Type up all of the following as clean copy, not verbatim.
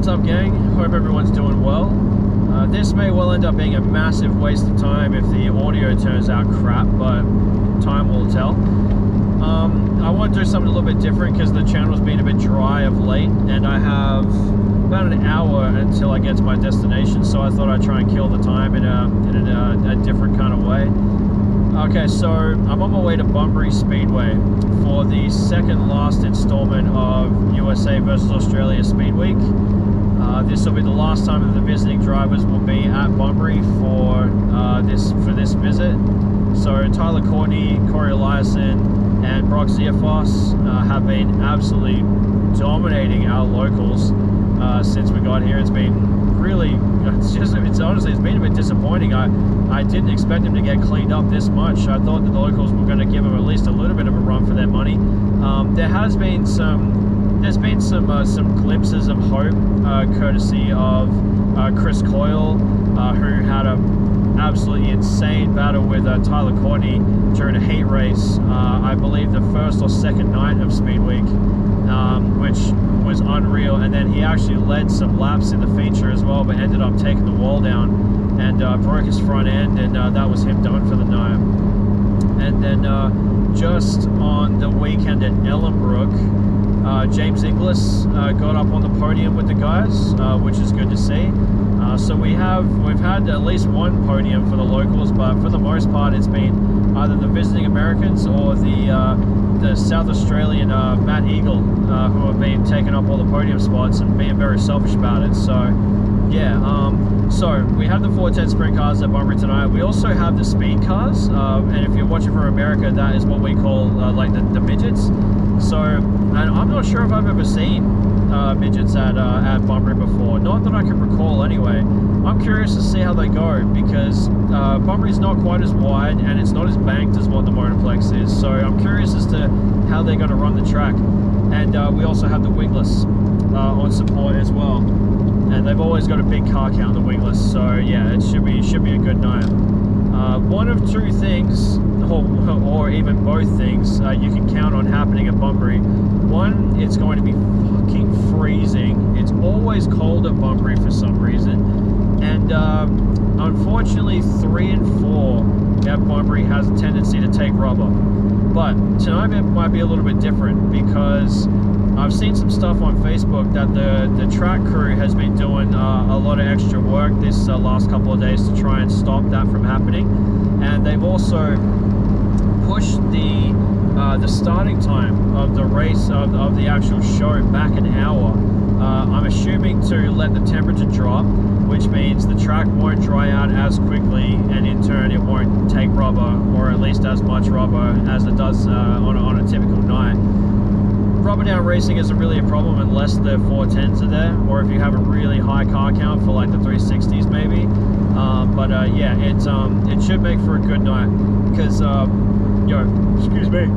What's up, gang? Hope everyone's doing well. This may well end up being a massive waste of time if the audio turns out crap, but time will tell. I want to do something a little bit different because the channel's been a bit dry of late, and I have about an hour until I get to my destination, so I thought I'd try and kill the time in a different kind of way. Okay, so I'm on my way to Bunbury Speedway for the second last installment of USA versus Australia Speed Week. This will be the last time that the visiting drivers will be at Bunbury for this visit. So Tyler Courtney, Corey Eliason, and Brock Ziafos have been absolutely dominating our locals since we got here. It's been really, it's honestly, it's been a bit disappointing. I didn't expect them to get cleaned up this much. I thought that the locals were going to give them at least a little bit of a run for their money. There's been some glimpses of hope, courtesy of Chris Coyle, who had an absolutely insane battle with Tyler Courtney during a heat race, I believe the first or second night of Speed Week, which was unreal. And then he actually led some laps in the feature as well, but ended up taking the wall down and broke his front end, and that was him done for the night. And then just on the weekend at Ellenbrook, James Inglis got up on the podium with the guys, which is good to see. So we've had at least one podium for the locals, but for the most part it's been either the visiting Americans or the South Australian Matt Eagle, who have been taking up all the podium spots and being very selfish about it. So yeah, so we have the 410 sprint cars at Bunbury tonight. We also have the speed cars, and if you're watching from America, that is what we call like the midgets. So, and I'm not sure if I've ever seen midgets at Bunbury before, not that I can recall anyway. I'm curious to see how they go, because Bunbury's not quite as wide and it's not as banked as what the Motorplex is, so I'm curious as to how they're going to run the track. And we also have the wingless on support as well, and they've always got a big car count, the wingless, so yeah, it should be a good night. One of two things, or even both things, you can count on happening at Bunbury. One, it's going to be fucking freezing. It's always cold at Bunbury for some reason, and unfortunately 3 and 4 at Bunbury has a tendency to take rubber. But tonight it might be a little bit different, because I've seen some stuff on Facebook that the track crew has been doing a lot of extra work this last couple of days to try and stop that from happening, and they've also pushed the starting time of the race of the actual show back an hour. I'm assuming to let the temperature drop, which means the track won't dry out as quickly, and in turn it won't take rubber, or at least as much rubber as it does on a typical night. Rubber down racing isn't really a problem unless the 410s are there, or if you have a really high car count for like the 360s maybe. Yeah, it should make for a good night, because excuse me,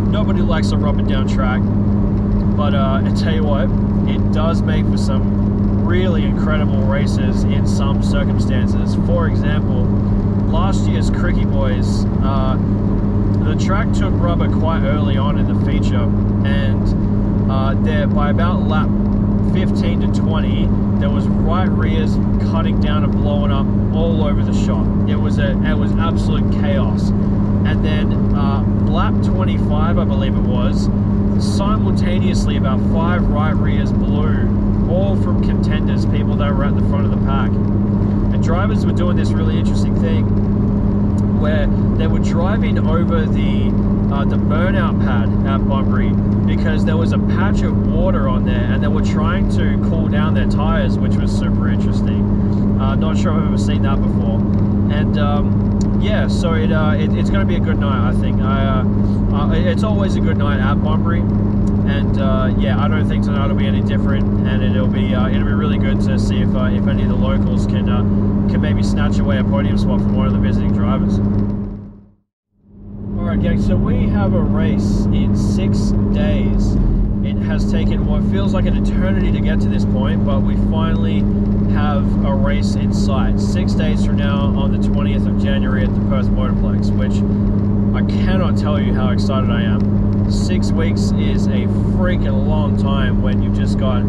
nobody likes a rubber down track, but I tell you what, it does make for some really incredible races in some circumstances. For example, last year's Cricky Boys, the track took rubber quite early on in the feature, and there by about lap 15 to 20 there was right rears cutting down and blowing up all over the shop. It was absolute chaos. And then lap 25, I believe it was, simultaneously about 5 right rears blew, all from contenders, people that were at the front of the pack. And drivers were doing this really interesting thing where they were driving over the burnout pad at Bunbury, because there was a patch of water on there, and they were trying to cool down their tires, which was super interesting. Not sure I've ever seen that before. And yeah, so it's going to be a good night, I think. It's always a good night at Bunbury, and yeah, I don't think tonight will be any different, and it'll be really good to see if any of the locals can maybe snatch away a podium spot from one of the visiting drivers. Alright gang, so we have a race in 6 days. It has taken what feels like an eternity to get to this point, but we finally have a race in sight. 6 days from now, on the 20th of January at the Perth Motorplex, which I cannot tell you how excited I am. 6 weeks is a freaking long time when you've just got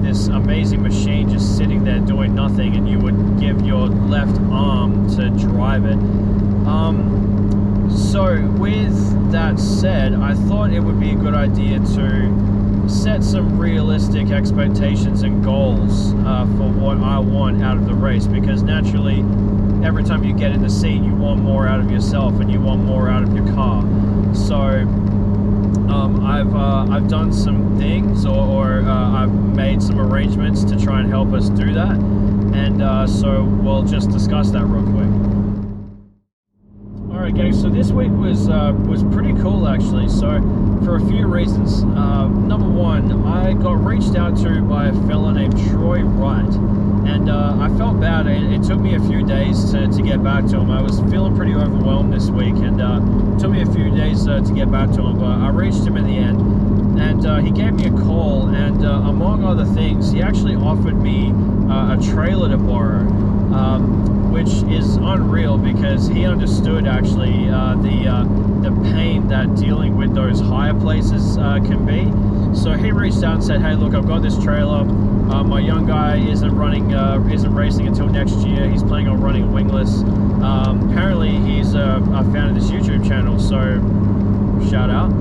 this amazing machine just sitting there doing nothing, and you would give your left arm to drive it. So with that said, I thought it would be a good idea to set some realistic expectations and goals for what I want out of the race, because naturally every time you get in the seat you want more out of yourself and you want more out of your car. So I've done some things, or I've made some arrangements to try and help us do that, and so we'll just discuss that real quick. Alright guys, so this week was pretty cool actually, so for a few reasons. Number one, I got reached out to by a fella named Troy Wright, and I felt bad. It took me a few days to get back to him. I was feeling pretty overwhelmed this week, and it took me a few days to get back to him, but I reached him in the end, and he gave me a call, and among other things, he actually offered me a trailer to borrow, which is unreal, because he understood actually the pain that dealing with those higher places can be. So he reached out and said, hey look, I've got this trailer, my young guy isn't racing until next year, he's planning on running wingless. Apparently he's a fan of this YouTube channel, so shout out.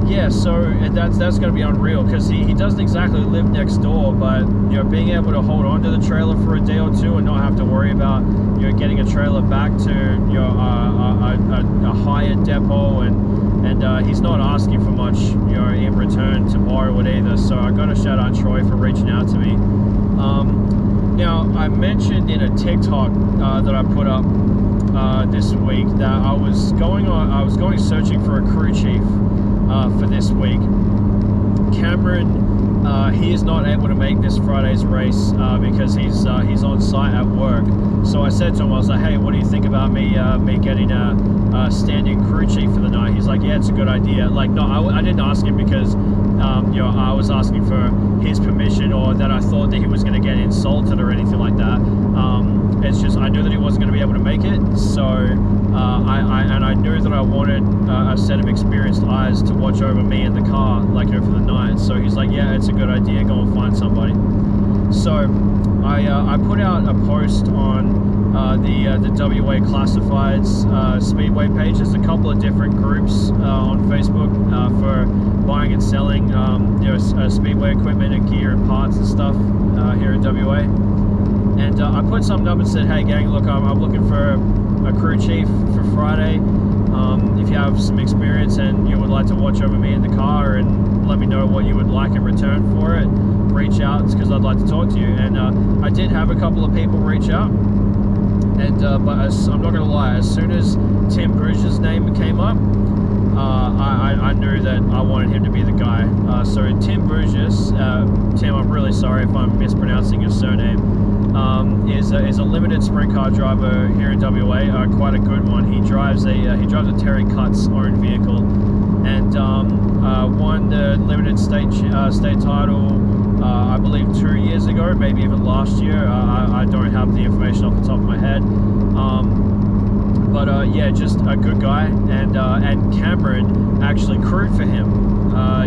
Yeah, so that's going to be unreal, because he doesn't exactly live next door, but you know, being able to hold on to the trailer for a day or two and not have to worry about, you know, getting a trailer back to, you know, a higher depot, and he's not asking for much, you know, in return to borrow it either. So I got to shout out Troy for reaching out to me. Now I mentioned in a TikTok that I put up this week that I was going searching for a crew chief for this week. Cameron, he is not able to make this Friday's race because he's on site at work. So I said to him, I was like, hey, what do you think about me getting a standing crew chief for the night? He's like, yeah, it's a good idea. Like, no, I didn't ask him because you know, I was asking for his permission, or that I thought that he was going to get insulted or anything like that. It's just I knew that he wasn't going to be able to make it, so I knew that I wanted a set of experienced eyes to watch over me in the car, like, you know, for the night. So he's like, yeah, it's a good idea, go and find somebody. So I put out a post on the WA Classifieds Speedway page. There's a couple of different groups on Facebook for buying and selling you know, Speedway equipment and gear and parts and stuff here in WA. And I put something up and said, hey gang, look, I'm looking for a crew chief for Friday. If you have some experience and you would like to watch over me in the car and let me know what you would like in return for it, reach out, because I'd like to talk to you. And I did have a couple of people reach out, and but I'm not going to lie, as soon as Tim Bruges' name came up, I knew that I wanted him to be the guy. So Tim Bruges, Tim, I'm really sorry if I'm mispronouncing your surname, is a limited sprint car driver here in WA, quite a good one. He drives a Terry Cutts owned vehicle, and won the limited state title, I believe 2 years ago, maybe even last year. I don't have the information off the top of my head. But yeah, just a good guy, and Cameron actually crewed for him,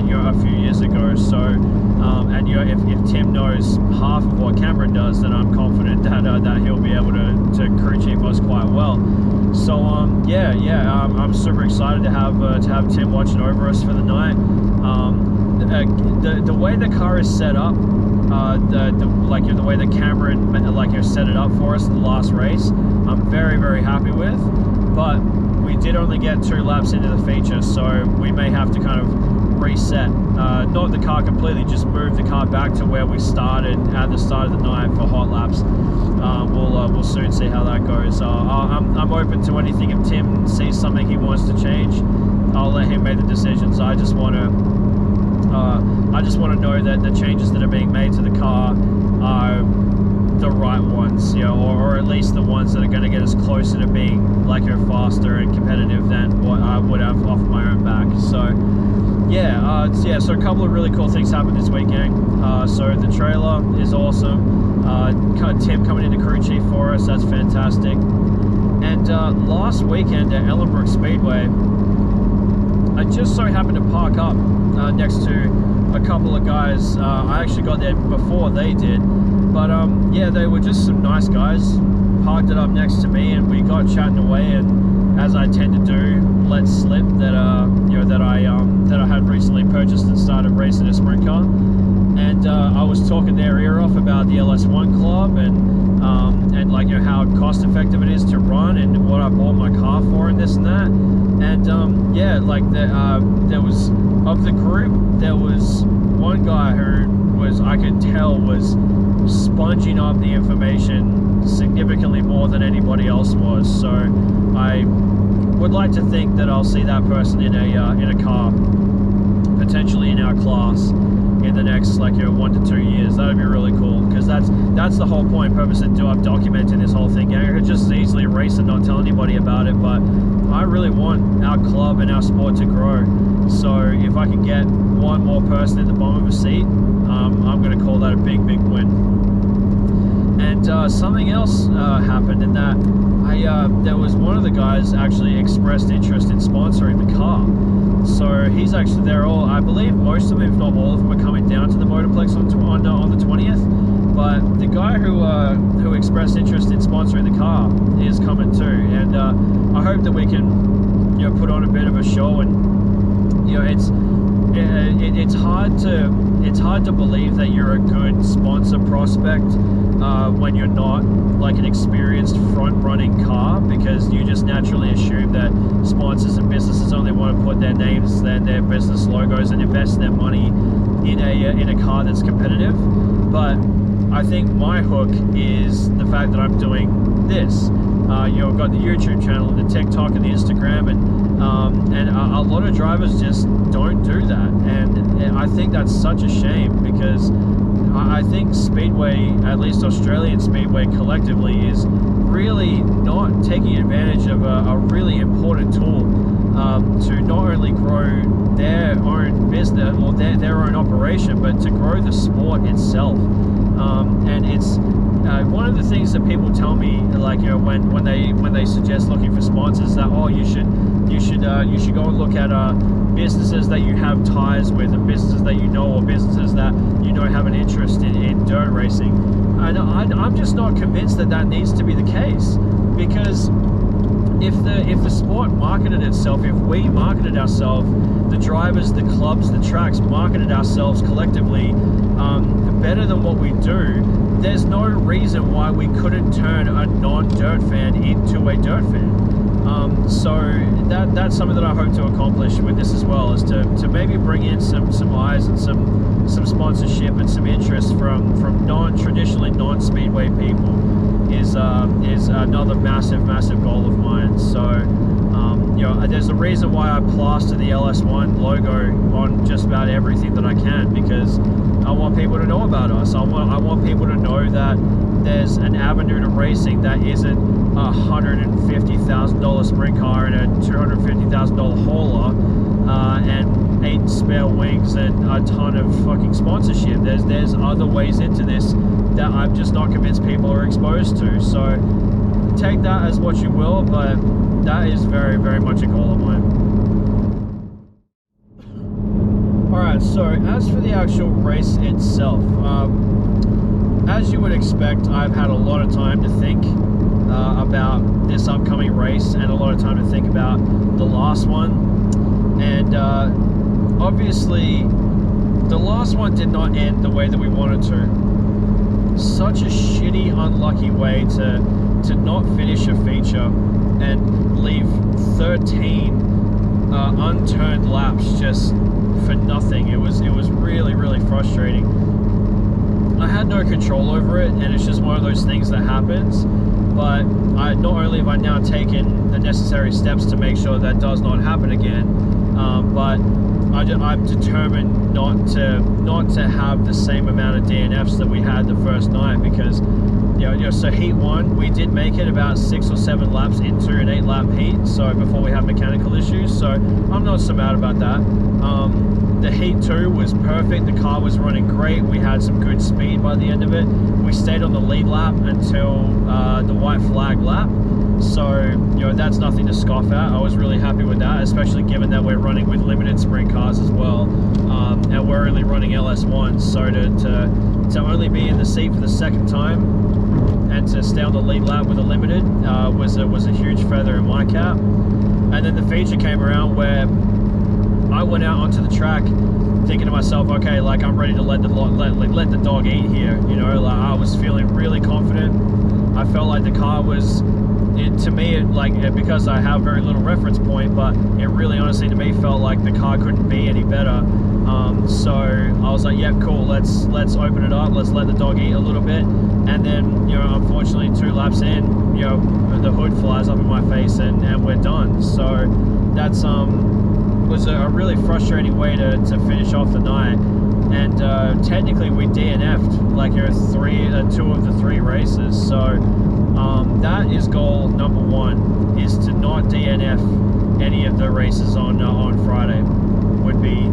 you know, a few years ago. So, and you know, if Tim knows half of what Cameron does, then I'm confident that he'll be able to crew chief us quite well. So, yeah, I'm super excited to have Tim watching over us for the night. The way the car is set up, like, you know, the way that Cameron, like, you know, set it up for us in the last race, I'm very, very happy with. But we did only get 2 laps into the feature, so we may have to kind of reset, not the car completely, just move the car back to where we started at the start of the night for hot laps. We'll soon see how that goes. I'm open to anything. If Tim sees something he wants to change, I'll let him make the decisions. I just want to know that the changes that are being made to the car are the right ones, you know, or at least the ones that are going to get us closer to being, like, you're faster and competitive than what I would have off my own back. So yeah, so a couple of really cool things happened this week, gang. So the trailer is awesome. Tim coming into crew chief for us, that's fantastic. And last weekend at Ellenbrook Speedway, I just so happened to park up next to a couple of guys. I actually got there before they did, but yeah, they were just some nice guys. Parked it up next to me, and we got chatting away. And as I tend to do, let slip that you know, that I had recently purchased and started racing a sprint car. And I was talking their ear off about the LS1 club and like, you know, how cost effective it is to run and what I bought my car for and this and that. And yeah, like there was, of the group, there was one guy who was, I could tell, was sponging up the information significantly more than anybody else was. So I would like to think that I'll see that person in a car, potentially in our class, in the next, like, you know, 1 to 2 years. That would be really cool, because that's the whole point, purpose of documenting this whole thing. I could just easily race and not tell anybody about it, but I really want our club and our sport to grow. So if I can get one more person in the bottom of a seat, I'm going to call that a big win. And something else happened in that there was one of the guys actually expressed interest in sponsoring the car. So he's actually, they're all, I believe most of them, if not all of them, are coming down to the Motorplex on the 20th. But the guy who expressed interest in sponsoring the car is coming too. And I hope that we can, you know, put on a bit of a show. And, you know, it's hard to believe that you're a good sponsor prospect when you're not like an experienced front-running car, because you just naturally assume that sponsors and businesses only want to put their names and their business logos and invest their money in a car that's competitive. But I think my hook is the fact that I'm doing this. You know, I've got the YouTube channel and the TikTok and the Instagram, and a lot of drivers just don't do that, and I think that's such a shame, because I think Speedway, at least Australian Speedway collectively, is really not taking advantage of a really important tool to not only grow their own business or their own operation, but to grow the sport itself. And it's one of the things that people tell me, like, you know, when they suggest looking for sponsors, that, oh, you should go and look at businesses that you have ties with, and businesses that you know, or businesses that you know have an interest in dirt racing. And I'm just not convinced that that needs to be the case, because if the sport marketed itself, if we marketed ourselves, the drivers, the clubs, the tracks marketed ourselves collectively better than what we do, there's no reason why we couldn't turn a non-dirt fan into a dirt fan. So that's something that I hope to accomplish with this as well, is to maybe bring in some eyes and some sponsorship and some interest from traditionally non-speedway people is another massive goal of mine. So you know, there's a reason why I plaster the LS1 logo on just about everything that I can, because I want people to know about us. I want people to know that there's an avenue to racing that isn't a $150,000 sprint car and a $250,000 hauler and 8 spare wings and a ton of fucking sponsorship. There's other ways into this that I'm just not convinced people are exposed to. So take that as what you will, but that is very much a goal of mine. Alright, so as for the actual race itself, as you would expect, I've had a lot of time to think about this upcoming race, and a lot of time to think about the last one. And obviously the last one did not end the way that we wanted to. Such a shitty, unlucky way to not finish a feature and leave 13 unturned laps just for nothing. It was really frustrating. I had no control over it, and it's just one of those things that happens. But not only have I now taken the necessary steps to make sure that does not happen again, but I'm determined not to have the same amount of DNFs that we had the first night, because you know, so heat 1, we did make it about 6 or 7 laps into an 8-lap heat, so before we had mechanical issues, so I'm not so mad about that. The heat heat 2 was perfect. The car was running great. We had some good speed by the end of it. We stayed on the lead lap until the white flag lap. So, you know, that's nothing to scoff at. I was really happy with that, especially given that we're running with limited sprint cars as well. And we're only running LS1s. So to only be in the seat for the second time and to stay on the lead lap with a limited was a huge feather in my cap. And then the feature came around where I went out onto the track thinking to myself, okay, like I'm ready to let the dog eat here. You know, like I was feeling really confident. I felt like the car was, to me, because I have very little reference point, but it really honestly to me felt like the car couldn't be any better. So I was like, yeah, cool, let's open it up, let's let the dog eat a little bit. And then, you know, unfortunately 2 laps in, you know, the hood flies up in my face and we're done. So that's was a really frustrating way to finish off the night. And technically we DNF'd like, you know, 2 of the 3 races. So that is goal number 1, is to not DNF any of the races on Friday. Would be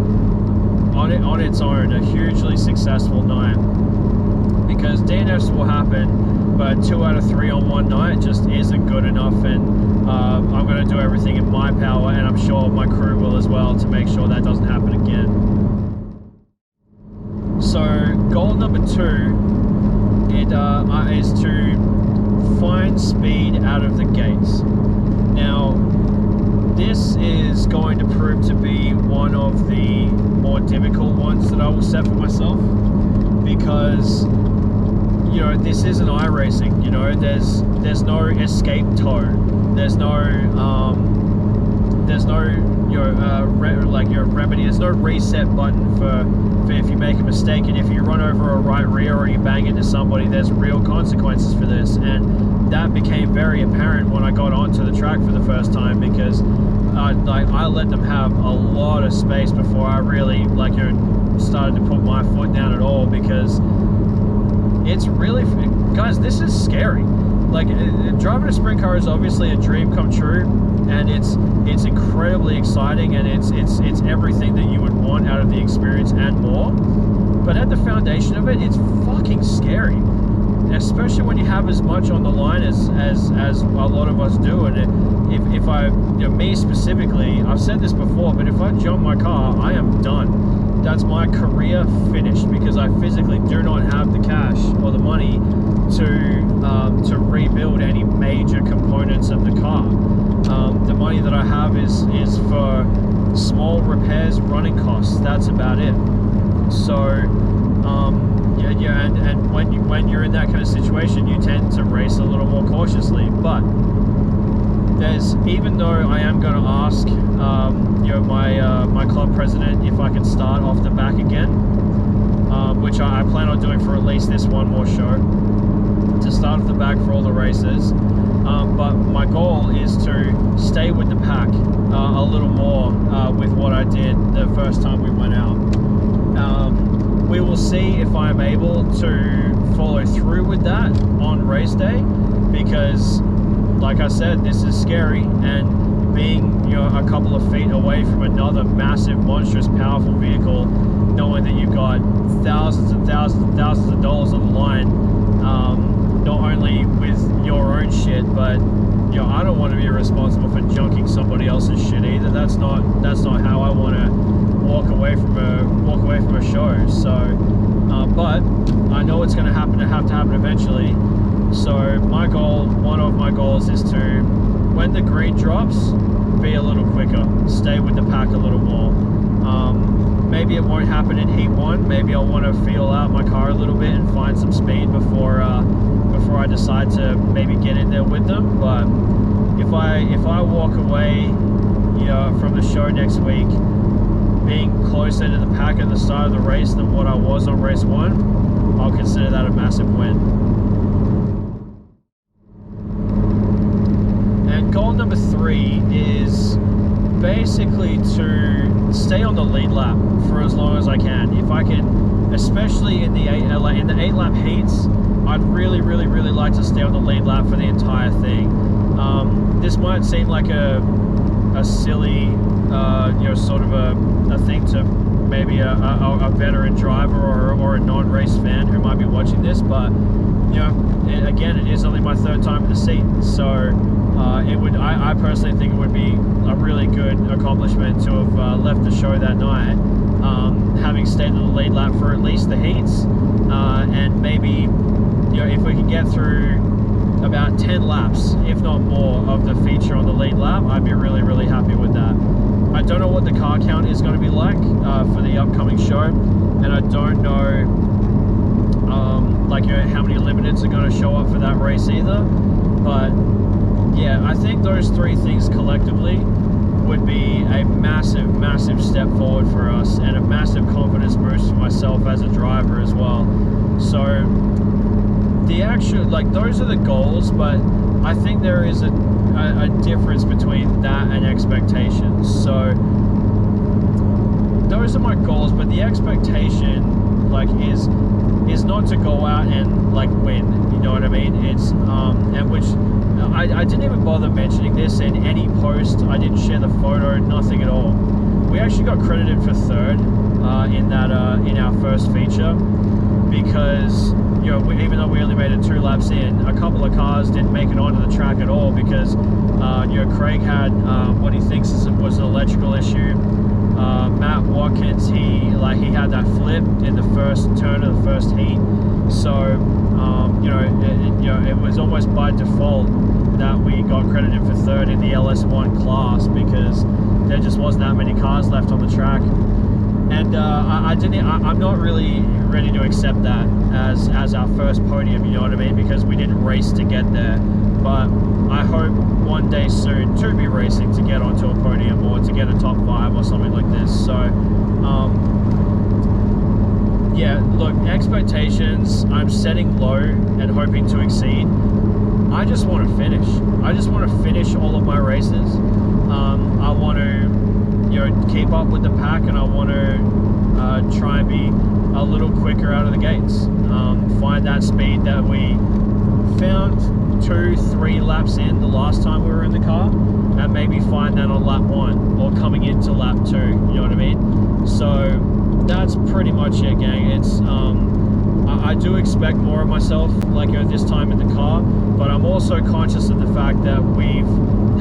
on its own a hugely successful night, because DNFs will happen, but 2 out of 3 on one night just isn't good enough. And I'm going to do everything in my power, and I'm sure my crew will as well, to make sure that doesn't happen again. So goal number 2 is to find speed out of the gates. Now this is going to prove to be one of the more difficult ones that I will set for myself, because, you know, this isn't iRacing. You know, there's no escape toe, there's no remedy, there's no reset button for if you make a mistake, and if you run over a right rear or you bang into somebody, there's real consequences for this. And that became very apparent when I got onto the track for the first time, because I let them have a lot of space before I really, like, you know, started to put my foot down at all, because it's really, guys, this is scary. Like, driving a sprint car is obviously a dream come true, and it's incredibly exciting, and it's everything that you would want out of the experience and more. But at the foundation of it, it's fucking scary, especially when you have as much on the line as a lot of us do. And if I, you know, me specifically, I've said this before, but if I jump my car, I am done. That's my career finished, because I physically do not have the cash or the money to rebuild any major components of the car. The money that I have is for small repairs, running costs. That's about it. So and when you're in that kind of situation, you tend to race a little more cautiously. But even though I am going to ask you know, my club president if I can start off the back again, which I plan on doing for at least this one more show, to start off the back for all the races. But my goal is to stay with the pack a little more with what I did the first time we went out. We will see if I'm able to follow through with that on race day, because, like I said, this is scary, and being, you know, a couple of feet away from another massive, monstrous, powerful vehicle, knowing that you've got thousands and thousands and thousands of dollars on the line, not only with your own shit, but, you know, I don't want to be responsible for junking somebody else's shit either. That's not how I want to walk away from a show. So but I know it's going to have to happen eventually. So my goal, one of my goals, is to, when the green drops, be a little quicker, stay with the pack a little more. Maybe it won't happen in heat 1. Maybe I'll want to feel out my car a little bit and find some speed before I decide to maybe get in there with them. But if I walk away, you know, from the show next week being closer to the pack at the start of the race than what I was on race 1, I'll consider that a massive win. And goal number 3 is basically to stay on the lead lap for as long as I can. If I can, especially in the 8 lap heats, I'd really like to stay on the lead lap for the entire thing. This might seem like a a silly, sort of a thing to maybe a veteran driver or a non-race fan who might be watching this, but again, it is only my third time in the seat, so I personally think it would be a really good accomplishment to have left the show that night, having stayed in the lead lap for at least the heats, and maybe if we can get through about 10 laps, if not more, of the feature on the lead lap, I'd be really, really happy with that. I don't know what the car count is going to be like for the upcoming show, and I don't know how many limiteds are going to show up for that race either, but yeah, I think those three things collectively would be a massive, massive step forward for us, and a massive confidence boost for myself as a driver as well. So the actual, those are the goals, but I think there is a difference between that and expectations. So those are my goals, but the expectation is not to go out and win, you know what I mean? It's and which I didn't even bother mentioning this in any post. I didn't share the photo, nothing at all. We actually got credited for third in our first feature, because even though we only made it 2 laps in, a couple of cars didn't make it onto the track at all, because Craig had what he thinks was an electrical issue. Matt Watkins, he had that flip in the first turn of the first heat, so it was almost by default that we got credited for third in the LS1 class, because there just wasn't that many cars left on the track. And I'm not really ready to accept that as our first podium, you know what I mean? Because we didn't race to get there. But I hope one day soon to be racing to get onto a podium, or to get a top 5 or something like this. So, yeah, look, expectations, I'm setting low and hoping to exceed. I just want to finish. I just want to finish all of my races. I want to keep up with the pack, and I want to try and be a little quicker out of the gates. Find that speed that we found 2-3 laps in the last time we were in the car, and maybe find that on lap 1 or coming into lap 2, you know what I mean? So that's pretty much it, gang. It's I do expect more of myself this time in the car, but I'm also conscious of the fact that we've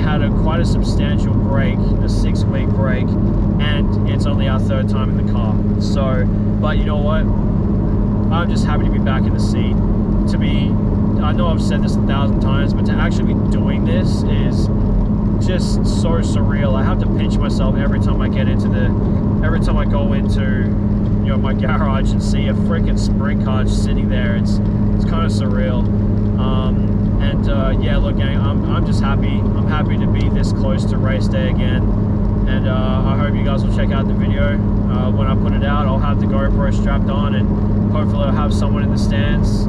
had quite a substantial break, a 6-week break, and it's only our third time in the car. So, but you know what? I'm just happy to be back in the seat. I know I've said this 1,000 times, but to actually be doing this is just so surreal. I have to pinch myself every time I go into my garage and see a freaking sprint car just sitting there. It's kind of surreal. Yeah, look, gang, I'm just happy. I'm happy to be this close to race day again, and I hope you guys will check out the video. When I put it out, I'll have the GoPro strapped on, and hopefully I'll have someone in the stands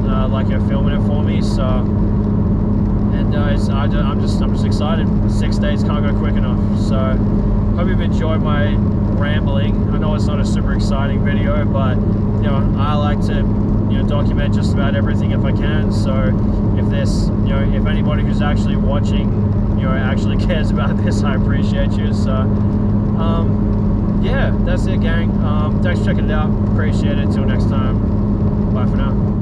filming it for me. So, and I'm just excited. 6 days can't go quick enough. So hope you've enjoyed my rambling. I know it's not a super exciting video, but I like to document just about everything if I can. So if anybody who's actually watching actually cares about this, I appreciate you. So yeah, that's it, gang. Thanks for checking it out. Appreciate it. Till next time. Bye for now.